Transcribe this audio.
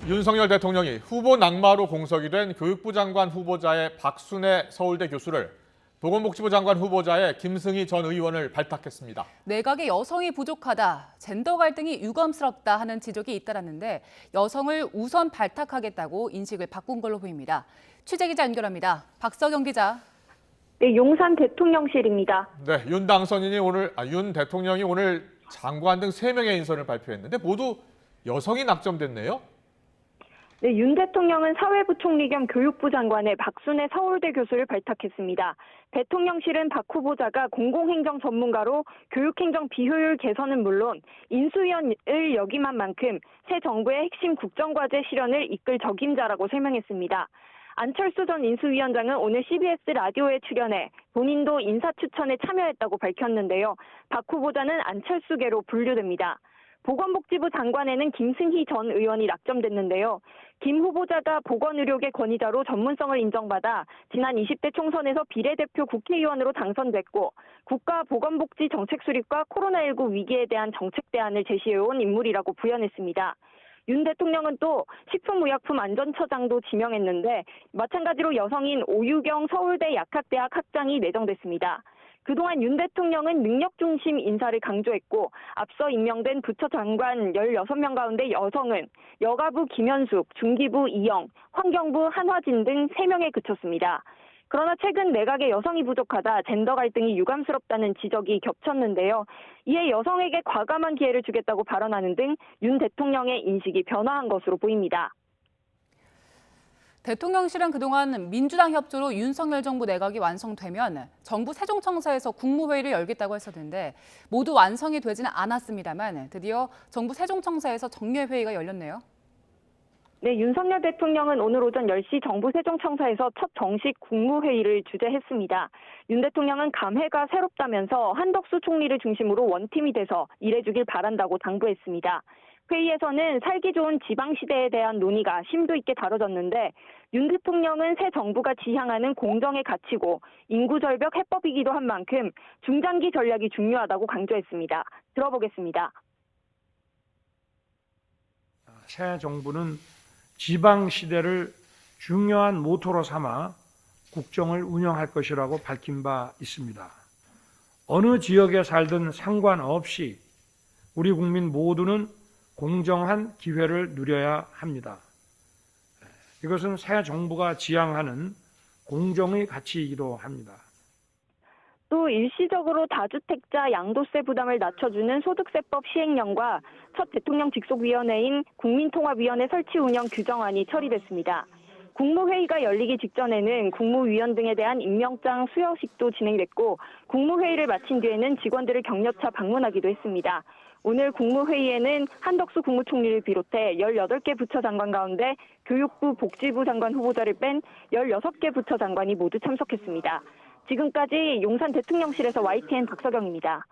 윤석열 대통령이 후보 낙마로 공석이 된 교육부 장관 후보자의 박순애 서울대 교수를 보건복지부 장관 후보자의 김승희 전 의원을 발탁했습니다. 내각에 여성이 부족하다, 젠더 갈등이 유감스럽다 하는 지적이 잇따랐는데 여성을 우선 발탁하겠다고 인식을 바꾼 걸로 보입니다. 취재기자 연결합니다. 박서경 기자. 네, 용산 대통령실입니다. 네, 윤 대통령이 오늘 장관 등 3명의 인선을 발표했는데 모두 여성이 낙점됐네요. 네, 윤 대통령은 사회부총리 겸 교육부 장관에 박순애 서울대 교수를 발탁했습니다. 대통령실은 박 후보자가 공공행정 전문가로 교육행정 비효율 개선은 물론 인수위원을 역임한 만큼 새 정부의 핵심 국정과제 실현을 이끌 적임자라고 설명했습니다. 안철수 전 인수위원장은 오늘 CBS 라디오에 출연해 본인도 인사 추천에 참여했다고 밝혔는데요. 박 후보자는 안철수계로 분류됩니다. 보건복지부 장관에는 김승희 전 의원이 낙점됐는데요. 김 후보자가 보건의료계 권위자로 전문성을 인정받아 지난 20대 총선에서 비례대표 국회의원으로 당선됐고 국가보건복지정책수립과 코로나19 위기에 대한 정책 대안을 제시해온 인물이라고 부연했습니다. 윤 대통령은 또 식품의약품안전처장도 지명했는데 마찬가지로 여성인 오유경 서울대 약학대학 학장이 내정됐습니다. 그동안 윤 대통령은 능력 중심 인사를 강조했고 앞서 임명된 부처 장관 16명 가운데 여성은 여가부 김현숙, 중기부 이영, 환경부 한화진 등 3명에 그쳤습니다. 그러나 최근 내각에 여성이 부족하다, 젠더 갈등이 유감스럽다는 지적이 겹쳤는데요. 이에 여성에게 과감한 기회를 주겠다고 발언하는 등 윤 대통령의 인식이 변화한 것으로 보입니다. 대통령실은 그동안 민주당 협조로 윤석열 정부 내각이 완성되면 정부 세종청사에서 국무회의를 열겠다고 했었는데 모두 완성이 되지는 않았습니다만 드디어 정부 세종청사에서 정례회의가 열렸네요. 네, 윤석열 대통령은 오늘 오전 10시 정부 세종청사에서 첫 정식 국무회의를 주재했습니다. 윤 대통령은 감회가 새롭다면서 한덕수 총리를 중심으로 원팀이 돼서 일해주길 바란다고 당부했습니다. 회의에서는 살기 좋은 지방시대에 대한 논의가 심도 있게 다뤄졌는데 윤 대통령은 새 정부가 지향하는 공정의 가치고 인구절벽 해법이기도 한 만큼 중장기 전략이 중요하다고 강조했습니다. 들어보겠습니다. 새 정부는 지방시대를 중요한 모토로 삼아 국정을 운영할 것이라고 밝힌 바 있습니다. 어느 지역에 살든 상관없이 우리 국민 모두는 공정한 기회를 누려야 합니다. 이것은 새 정부가 지향하는 공정의 가치이기도 합니다. 또 일시적으로 다주택자 양도세 부담을 낮춰주는 소득세법 시행령과 첫 대통령 직속위원회인 국민통합위원회 설치 운영 규정안이 처리됐습니다. 국무회의가 열리기 직전에는 국무위원 등에 대한 임명장 수여식도 진행됐고 국무회의를 마친 뒤에는 직원들을 격려차 방문하기도 했습니다. 오늘 국무회의에는 한덕수 국무총리를 비롯해 18개 부처 장관 가운데 교육부 복지부 장관 후보자를 뺀 16개 부처 장관이 모두 참석했습니다. 지금까지 용산 대통령실에서 YTN 박서경입니다.